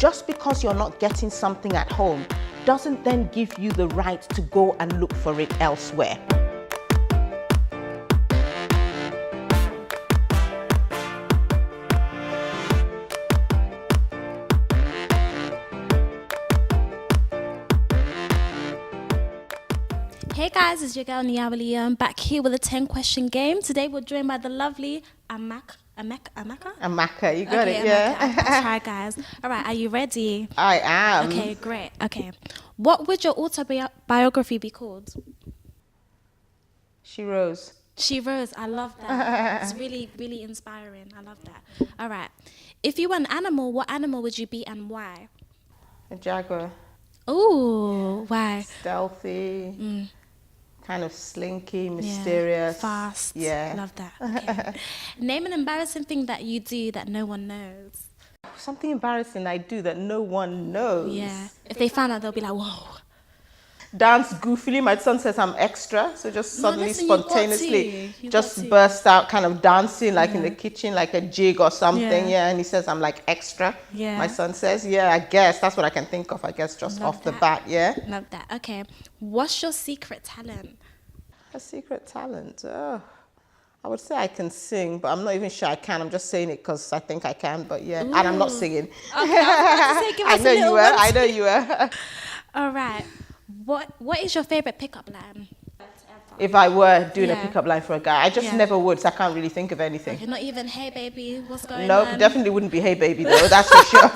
just because you're not getting something at home doesn't then give you the right to go and look for it elsewhere. Hey guys, it's your girl Niawali. I'm back here with a 10-question game. Today we're joined by the lovely Amaka. Amaka, you got it, yeah. That's right, guys. All right, are you ready? I am. Okay, great. Okay, what would your autobiography be called? She Rose. She Rose. I love that. It's really, really inspiring. I love that. All right, if you were an animal, what animal would you be and why? A jaguar. Ooh, why? Stealthy. Kind of slinky, mysterious. Yeah, fast. Yeah. Love that. Okay. Name an embarrassing thing that you do that no one knows. Something embarrassing I do that no one knows. Yeah. If they find out, they'll be like, whoa. Dance goofily. My son says I'm extra, so just suddenly, listen, spontaneously, you just got to. burst out kind of dancing like in the kitchen, like a jig or something. Yeah. And he says I'm like extra. Yeah. My son says, yeah, I guess that's what I can think of. I guess just Love off the that. bat, yeah. Love that. Okay. What's your secret talent? A secret talent. Oh, I would say I can sing, but I'm not even sure I can. I'm just saying it because I think I can, but yeah. And I'm not singing. Okay, I was about to say, give us a know you little were. one. I know you were. All right. What is your favorite pickup line? If I were doing a Yeah. pickup line for a guy, I just Yeah. never would, so I can't really think of anything. You're not even, hey baby, what's going Nope, on? definitely wouldn't be hey baby though, that's for sure. All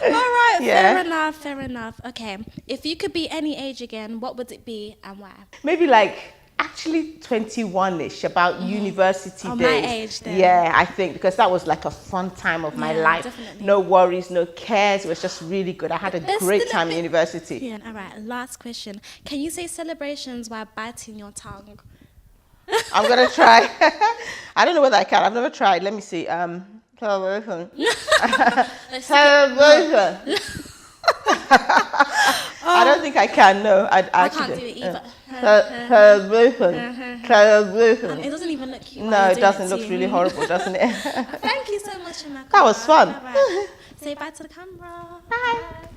right, Yeah. fair enough. Okay. If you could be any age again, what would it be and why? Maybe like actually 21-ish, about university Oh, days. my age then. Yeah, I think, because that was like a fun time of my Yeah, life. definitely. No worries, no cares. It was just really good. I had a It's great still a time in bit- university. Yeah, all right. Last question. Can you say celebrations while biting your tongue? I'm gonna try. I don't know whether I can. I've never tried. Let me see. Celebration. Let's see. Celebration. I don't think I can. No, I I actually can't do it either. Celebration. Celebration. It doesn't even look cute. while No, you're it doing doesn't. to Looks you. really horrible, doesn't it? Thank you so much, Amaka. That was fun. All right. Say bye to the camera. Bye.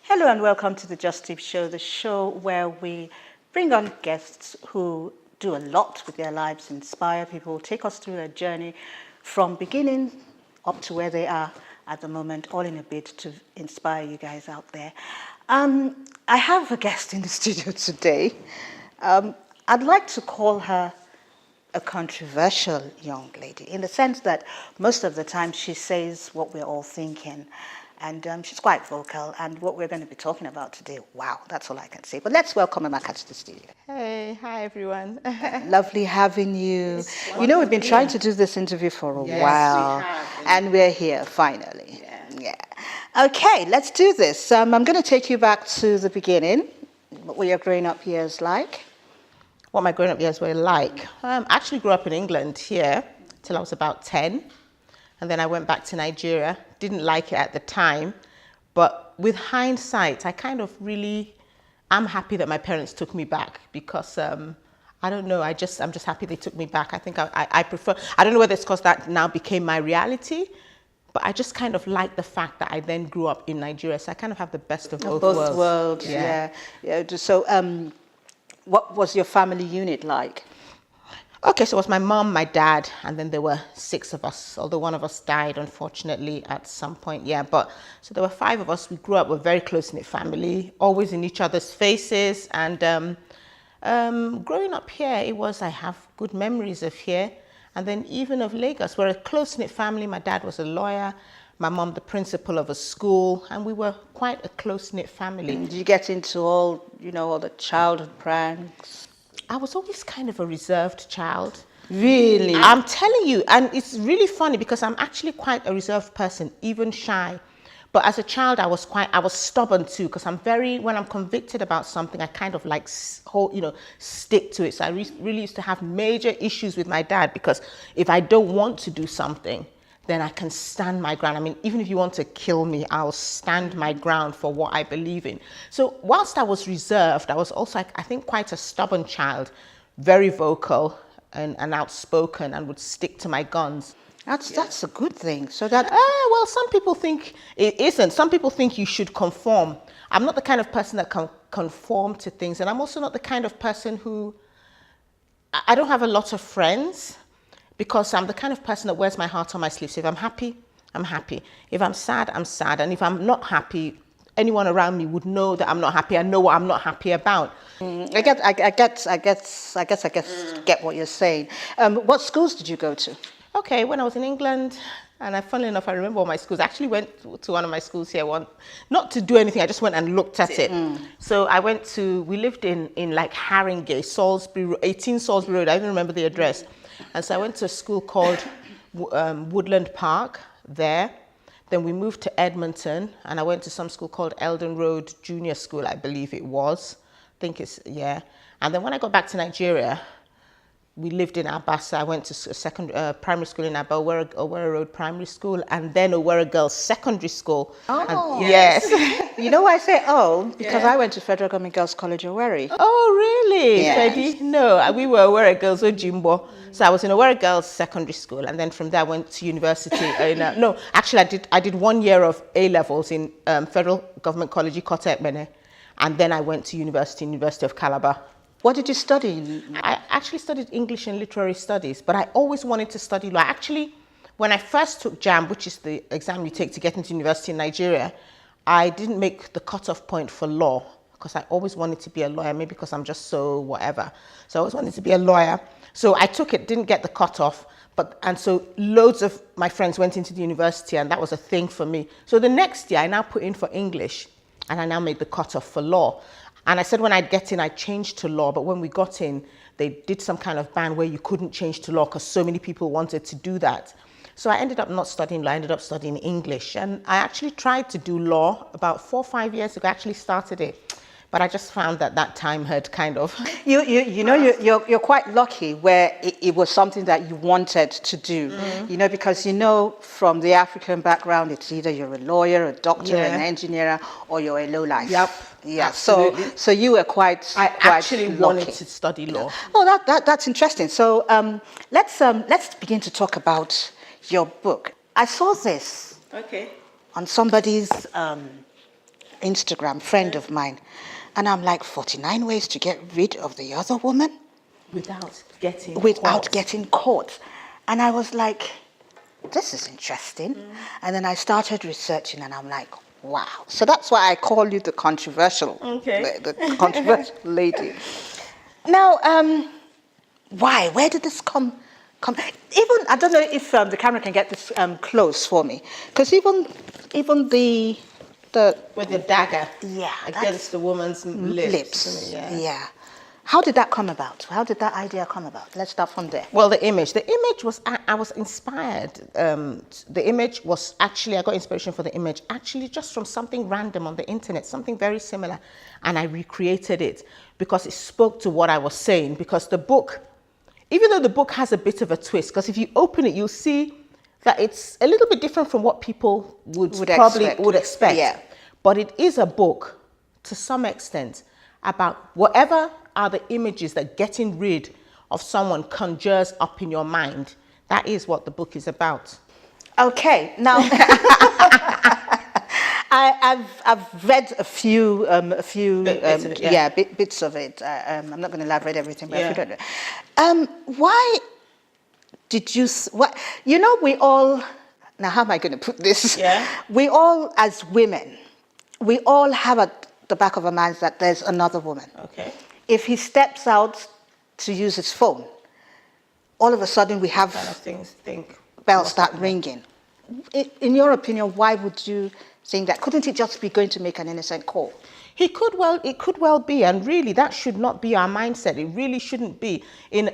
Hello and welcome to the Just Tip Show, the show where we bring on guests who do a lot with their lives, inspire people, take us through their journey from beginning up to where they are at the moment, all in a bid to inspire you guys out there. I have a guest in the studio today. I'd like to call her a controversial young lady in the sense that most of the time she says what we're all thinking. And she's quite vocal, and what we're going to be talking about today, wow, that's all I can say. But let's welcome Amaka to the studio. Hey, hi everyone. Lovely having you. You know, we've been trying to do this interview for a while, we have. and we're here finally. Yeah. Okay, let's do this. I'm going to take you back to the beginning, what were your growing up years like? What my growing up years were like. I actually grew up in England here till I was about 10. And then I went back to Nigeria. Didn't like it at the time. But with hindsight, I kind of really am happy that my parents took me back because I don't know, I'm just happy they took me back. I think I prefer, I don't know whether it's because that now became my reality, but I just kind of like the fact that I then grew up in Nigeria. So I kind of have the best of both worlds. Both worlds, yeah. So what was your family unit like? Okay, so it was my mom, my dad, and then there were 6 of us, although one of us died, unfortunately, at some point, yeah. But so there were 5 of us. We grew up with a very close-knit family, always in each other's faces. And growing up here, I have good memories of here. And then even of Lagos, we're a close-knit family. My dad was a lawyer, my mom the principal of a school, and we were quite a close-knit family. Did you get into all the childhood pranks? I was always kind of a reserved child. Really? I'm telling you, and it's really funny because I'm actually quite a reserved person, even shy. But as a child, I was stubborn too, because when I'm convicted about something, I kind of like stick to it. So I really used to have major issues with my dad because if I don't want to do something, then I can stand my ground. I mean, even if you want to kill me, I'll stand my ground for what I believe in. So whilst I was reserved, I was also, I think, quite a stubborn child, very vocal and outspoken, and would stick to my guns. That's a good thing. So that Well, some people think it isn't. Some people think you should conform. I'm not the kind of person that can conform to things, and I'm also not the kind of person who, I don't have a lot of friends, because I'm the kind of person that wears my heart on my sleeve. So if I'm happy, I'm happy. If I'm sad, I'm sad. And if I'm not happy, anyone around me would know that I'm not happy. I know what I'm not happy about. I get what you're saying. What schools did you go to? Okay, when I was in England, and funnily enough, I remember all my schools. I actually went to one of my schools here, not to do anything, I just went and looked at it. So I went we lived in like Haringey, Salisbury, 18 Salisbury Road, I even remember the address. And so I went to a school called Woodland Park there. Then we moved to Edmonton, and I went to some school called Eldon Road Junior School, I believe it was. I think it's, yeah. And then when I got back to Nigeria, we lived in Abasa. I went to primary school in Aba, Owerri Road Primary School, and then Owerri Girls Secondary School. Oh, and, yes. You know why I say because I went to Federal Government Girls College, Owerri. Oh, really? Yes. Fedi? No, we were Owerri Girls Ojimbo. So I was in Owerri Girls Secondary School, and then from there I went to university. I did 1 year of A-levels in Federal Government College, Ikota Ekpene, and then I went to University of Calabar. What did you study? I actually studied English and Literary Studies, but I always wanted to study law. Actually, when I first took JAMB, which is the exam you take to get into university in Nigeria, I didn't make the cutoff point for law because I always wanted to be a lawyer, maybe because I'm just so whatever. So I always wanted to be a lawyer. So I took it, didn't get the cutoff, and so loads of my friends went into the university, and that was a thing for me. So the next year, I now put in for English, and I now made the cutoff for law. And I said when I'd get in, I'd change to law. But when we got in, they did some kind of ban where you couldn't change to law because so many people wanted to do that. So I ended up not studying law. I ended up studying English. And I actually tried to do law about 4 or 5 years ago. I actually started it. But I just found that time had kind of... You're quite lucky where it was something that you wanted to do, because from the African background, it's either you're a lawyer, a doctor, an engineer, or you're a lowlife. Yep. Yeah. Absolutely. So you were quite actually lucky. wanted to study law. Oh, that's interesting. So let's begin to talk about your book. I saw this on somebody's Instagram, friend of mine. And I'm like, 49 ways to get rid of the other woman? Without getting caught. And I was like, this is interesting. And then I started researching, and I'm like, wow. So that's why I call you the controversial, the controversial lady. Now, why? Where did this come? Even, I don't know if the camera can get this close for me. Because even with the dagger against the woman's lips. Yeah. How did that come about? How did that idea come about? Let's start from there. Well, the image was, I was inspired. The image was actually, I got inspiration for the image actually just from something random on the internet, something very similar. And I recreated it because it spoke to what I was saying. Because the book, even though the book has a bit of a twist, because if you open it, you'll see that it's a little bit different from what people would expect. Yeah. But it is a book, to some extent, about whatever are the images that getting rid of someone conjures up in your mind. That is what the book is about. Okay, now I've read a few bits of it. I'm not going to elaborate everything, but if you don't know. Why did you? We all. Now, how am I going to put this? Yeah. We all, as women, we all have at the back of our minds that there's another woman. Okay. If he steps out to use his phone, all of a sudden we have bells start ringing. In your opinion, why would you think that? Couldn't he just be going to make an innocent call? It could well be, and really that should not be our mindset. It really shouldn't be in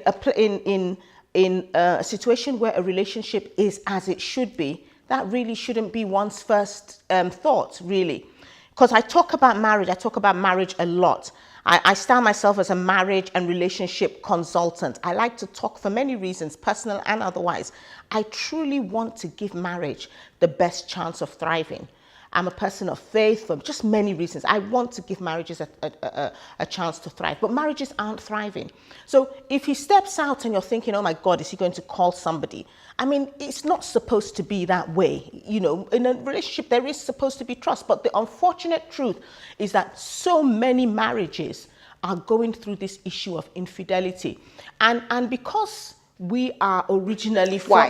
a situation where a relationship is as it should be. That really shouldn't be one's first thought, really. Because I talk about marriage a lot. I style myself as a marriage and relationship consultant. I like to talk for many reasons, personal and otherwise. I truly want to give marriage the best chance of thriving. I'm a person of faith for just many reasons. I want to give marriages a chance to thrive, but marriages aren't thriving. So if he steps out and you're thinking, oh my God, is he going to call somebody? I mean, it's not supposed to be that way. You know, in a relationship, there is supposed to be trust, but the unfortunate truth is that so many marriages are going through this issue of infidelity. And because we are originally from... Why?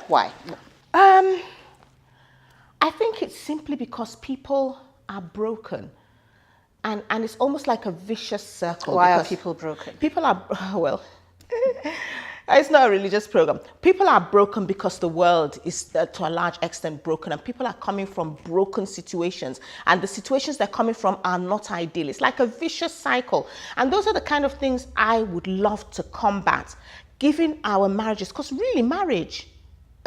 Why? I think it's simply because people are broken. And it's almost like a vicious circle. Why are people broken? People are, well, it's not a religious program. People are broken because the world is to a large extent broken, and people are coming from broken situations, and the situations they're coming from are not ideal. It's like a vicious cycle. And those are the kind of things I would love to combat, given our marriages, because really marriage,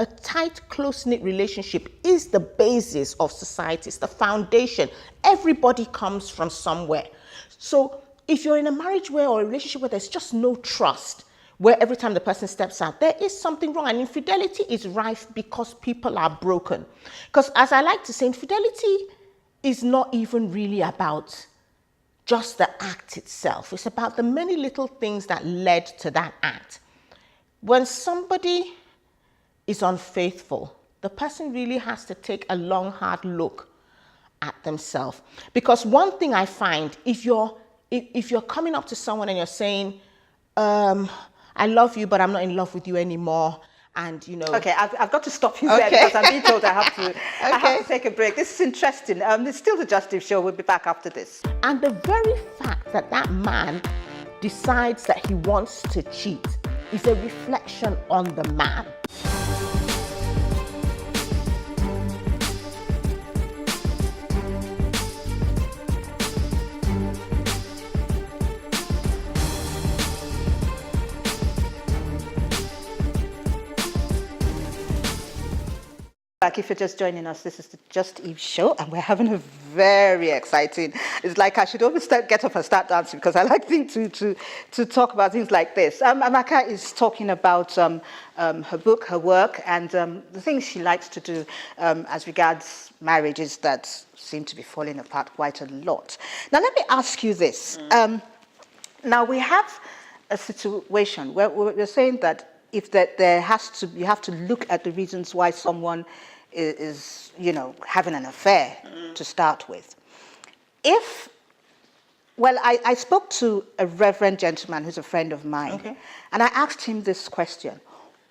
a tight, close-knit relationship is the basis of society. It's the foundation. Everybody comes from somewhere. So if you're in a marriage or a relationship where there's just no trust, where every time the person steps out, there is something wrong. And infidelity is rife because people are broken. Because as I like to say, infidelity is not even really about just the act itself. It's about the many little things that led to that act. When somebody is unfaithful, the person really has to take a long, hard look at themselves. Because one thing I find, if you're coming up to someone and you're saying, I love you, but I'm not in love with you anymore, and you know... Okay, I've got to stop you there because I'm being told I have to take a break. This is interesting. It's still the Justice Show. We'll be back after this. And the very fact that that man decides that he wants to cheat is a reflection on the man. Back, if you're just joining us, this is the Just Eve Show, and we're having a very exciting... It's like I should always get up and start dancing because I like to talk about things like this. Amaka is talking about her book, her work, and the things she likes to do as regards marriages that seem to be falling apart quite a lot. Now, let me ask you this. Now, we have a situation where we're saying that if you have to look at the reasons why someone is, you know, having an affair to start with. I spoke to a reverend gentleman who's a friend of mine, and I asked him this question: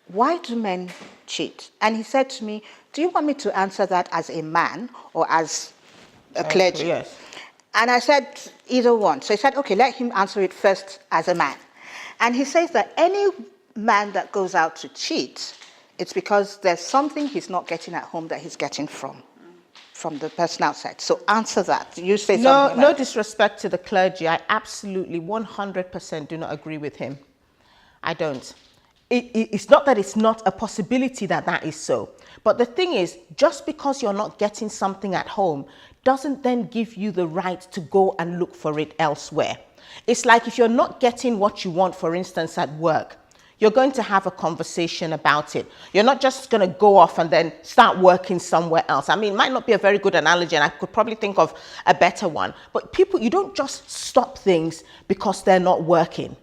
why do men cheat? And he said to me, do you want me to answer that as a man or as a clergy? Yes. And I said, either one. So he said, okay, let him answer it first as a man. And he says that any man that goes out to cheat, it's because there's something he's not getting at home that he's getting from the person outside. So answer that. You say something. No disrespect to the clergy. I absolutely 100% do not agree with him. I don't. It's not that it's not a possibility that is so. But the thing is, just because you're not getting something at home doesn't then give you the right to go and look for it elsewhere. It's like if you're not getting what you want, for instance, at work, you're going to have a conversation about it. You're not just going to go off and then start working somewhere else. I mean, it might not be a very good analogy, and I could probably think of a better one. But people, you don't just stop things because they're not working.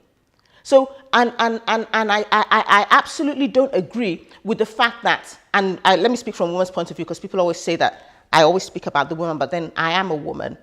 So, and I absolutely don't agree with the fact that, and let me speak from a woman's point of view, because people always say that I always speak about the woman, but then I am a woman.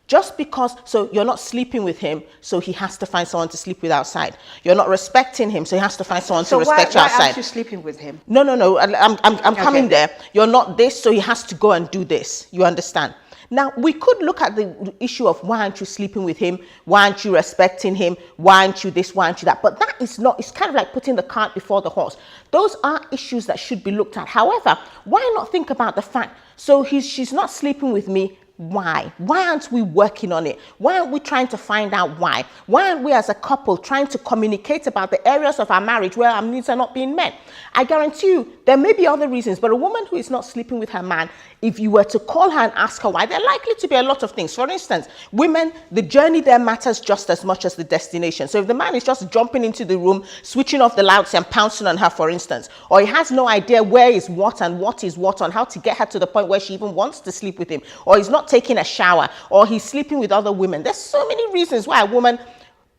Just because, so you're not sleeping with him, so he has to find someone to sleep with outside. You're not respecting him, so he has to find someone to respect you outside. So why aren't you sleeping with him? No, I'm coming there. You're not this, so he has to go and do this. You understand? Now, we could look at the issue of why aren't you sleeping with him? Why aren't you respecting him? Why aren't you this? Why aren't you that? But that is not, it's kind of like putting the cart before the horse. Those are issues that should be looked at. However, why not think about the fact, so she's not sleeping with me, Why? Why aren't we working on it? Why aren't we trying to find out why? Why aren't we as a couple trying to communicate about the areas of our marriage where our needs are not being met? I guarantee you there may be other reasons, but a woman who is not sleeping with her man, if you were to call her and ask her why, there are likely to be a lot of things. For instance, women, the journey there matters just as much as the destination. So if the man is just jumping into the room, switching off the lights and pouncing on her, for instance, or he has no idea where is what and what is what, on how to get her to the point where she even wants to sleep with him, or he's not taking a shower, or he's sleeping with other women. There's so many reasons why a woman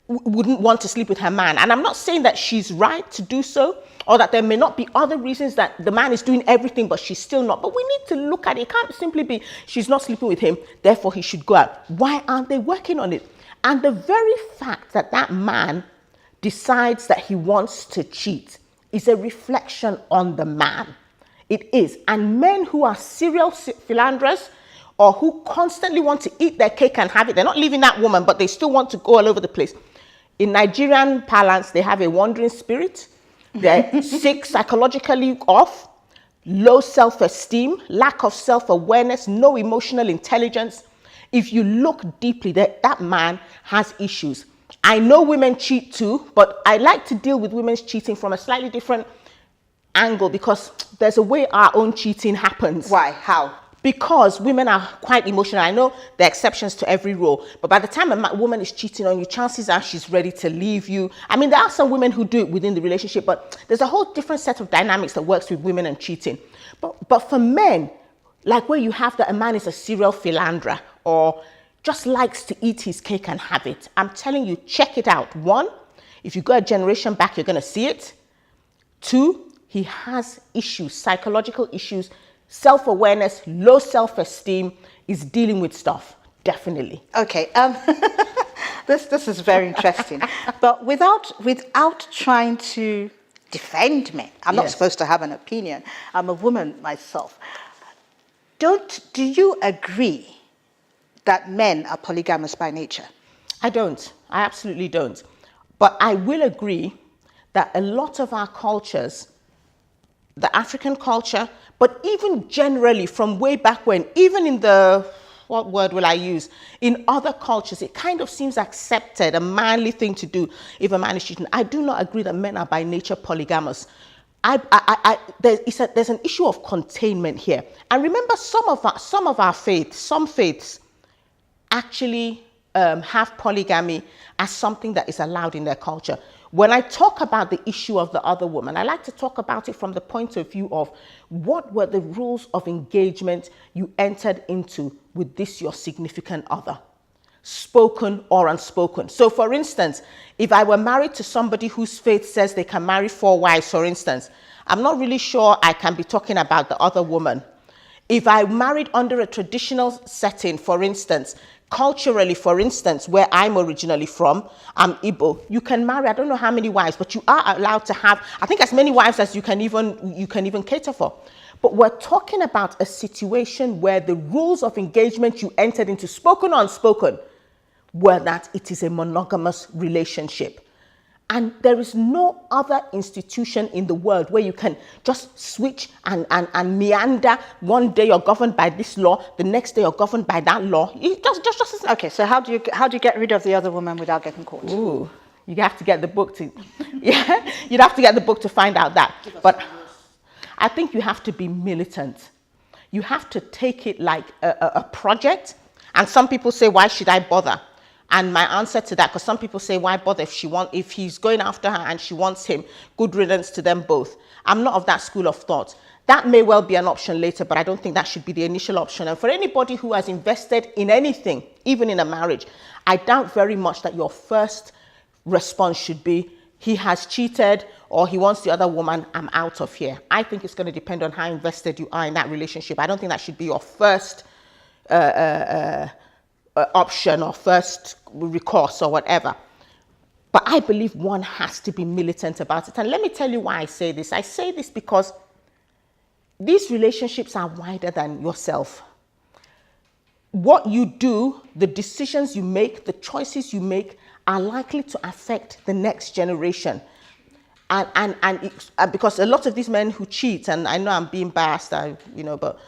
wouldn't want to sleep with her man. And I'm not saying that she's right to do so, or that there may not be other reasons that the man is doing everything, but she's still not. But we need to look at it. It can't simply be she's not sleeping with him, therefore he should go out. Why aren't they working on it? And the very fact that that man decides that he wants to cheat is a reflection on the man. It is. And men who are serial philanderers, or who constantly want to eat their cake and have it, they're not leaving that woman, but they still want to go all over the place. In Nigerian parlance, they have a wandering spirit. They're sick, psychologically off, low self-esteem, lack of self-awareness, no emotional intelligence. If you look deeply, that man has issues. I know women cheat too, but I like to deal with women's cheating from a slightly different angle, because there's a way our own cheating happens. Why? How? Because women are quite emotional. I know there are exceptions to every rule, but by the time a woman is cheating on you, chances are she's ready to leave you. I mean, there are some women who do it within the relationship, but there's a whole different set of dynamics that works with women and cheating. But for men, like where you have that a man is a serial philanderer or just likes to eat his cake and have it, I'm telling you, check it out. One, if you go a generation back, you're going to see it. Two, he has issues, psychological issues, self-awareness, low self-esteem, is dealing with stuff, definitely. Okay, this is very interesting. But without trying to defend men, I'm not supposed to have an opinion. I'm a woman myself. Do you agree that men are polygamous by nature? I don't. I absolutely don't. But I will agree that a lot of our cultures, the African culture, but even generally from way back when, even in the, what word will I use? In other cultures, it kind of seems accepted, a manly thing to do if a man is cheating. I do not agree that men are by nature polygamous. There's an issue of containment here. And remember, some faiths actually have polygamy as something that is allowed in their culture. When I talk about the issue of the other woman, I like to talk about it from the point of view of what were the rules of engagement you entered into with this your significant other, spoken or unspoken. So for instance, if I were married to somebody whose faith says they can marry 4 wives, for instance, I'm not really sure I can be talking about the other woman. If I married under a traditional setting, for instance, culturally, for instance, where I'm originally from, I'm Igbo, you can marry, I don't know how many wives, but you are allowed to have, I think, as many wives as you can even cater for. But we're talking about a situation where the rules of engagement you entered into, spoken or unspoken, were that it is a monogamous relationship. And there is no other institution in the world where you can just switch and meander. One day you're governed by this law, the next day you're governed by that law. Just okay, so how do you get rid of the other woman without getting caught? Ooh, you have to get the book to, yeah, you'd have to get the book to find out that. But I think you have to be militant. You have to take it like a project. And some people say, why should I bother? And my answer to that, because some people say, why bother if he's going after her and she wants him, good riddance to them both. I'm not of that school of thought. That may well be an option later, but I don't think that should be the initial option. And for anybody who has invested in anything, even in a marriage, I doubt very much that your first response should be, he has cheated or he wants the other woman, I'm out of here. I think it's going to depend on how invested you are in that relationship. I don't think that should be your first option or first recourse or whatever. But I believe one has to be militant about it. And let me tell you why I say this. I say this because these relationships are wider than yourself. What you do, the decisions you make, the choices you make are likely to affect the next generation. And because a lot of these men who cheat, and I know I'm being biased, but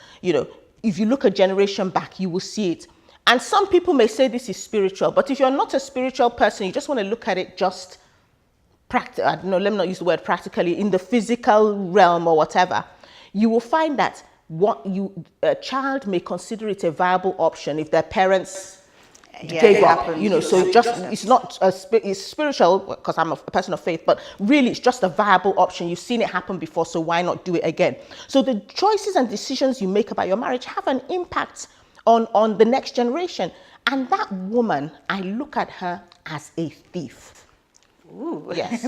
if you look a generation back, you will see it. And some people may say this is spiritual, but if you're not a spiritual person, you just want to look at it just I don't know, let me not use the word practically, in the physical realm or whatever, you will find that a child may consider it a viable option if their parents gave up, so it's not it's spiritual because I'm a person of faith, but really it's just a viable option. You've seen it happen before, so why not do it again? So the choices and decisions you make about your marriage have an impact on the next generation. And that woman, I look at her as a thief. Ooh, yes.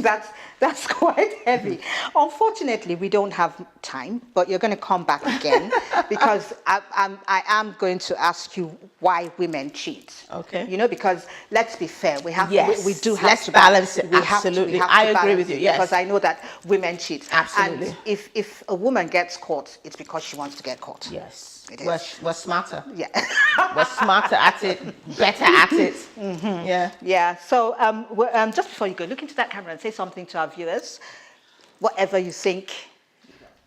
that's quite heavy. Unfortunately, we don't have time, but you're going to come back again because I am going to ask you why women cheat. Okay. Because let's be fair, we have we do have let's to balance it. We Absolutely, have to I agree with you. Yes, because I know that women cheat. Absolutely. And if a woman gets caught, it's because she wants to get caught. Yes. It is. We're smarter. Yeah. We're smarter at it, better at it. Mm-hmm. Yeah. Yeah. So just before you go, look into that camera and say something to our viewers, whatever you think.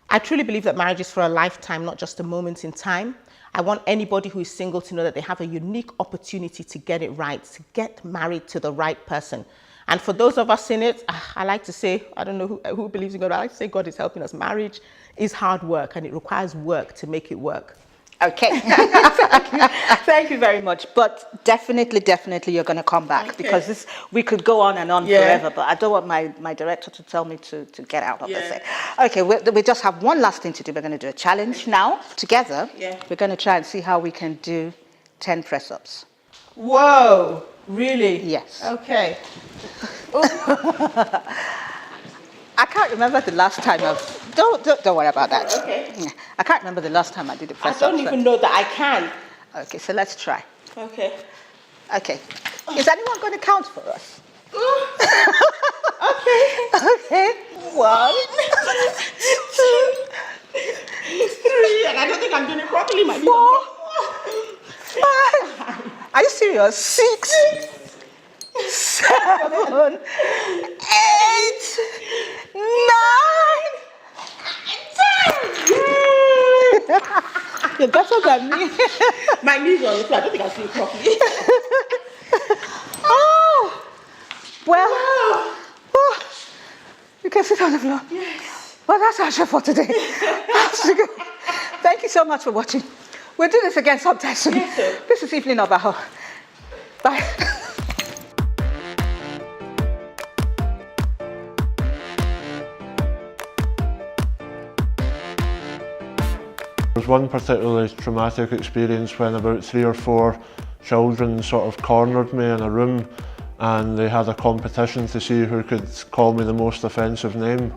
I truly believe that marriage is for a lifetime, not just a moment in time. I want anybody who is single to know that they have a unique opportunity to get it right, to get married to the right person. And for those of us in it, I like to say, I don't know who believes in God, I like to say God is helping us. Marriage is hard work and it requires work to make it work. Okay. Thank you very much. But definitely you're going to come back because we could go on and on forever, but I don't want my director to tell me to get out of the set. Okay, we just have one last thing to do. We're going to do a challenge now together. Yeah. We're going to try and see how we can do 10 press-ups. Whoa, really? Yes. Okay. I can't remember the last time don't worry about that. Okay. I can't remember the last time I did a press-up. I don't even know that I can. Okay, so let's try. Okay. Okay. Is anyone going to count for us? Okay. Okay. 1, 2, 3, and I don't think I'm doing it properly, my 4, 5. Are you serious? 6, 7, 8, 9, 10. You're better than me. My knees are on the floor. I don't think I see it properly. Oh, well, oh, you can sit on the floor. Yes. Well, that's our show for today. Thank you so much for watching. We'll do this again sometime soon. Yes, sir. This is Evelyn Obaho. Bye. There was one particularly traumatic experience when about 3 or 4 children sort of cornered me in a room and they had a competition to see who could call me the most offensive name.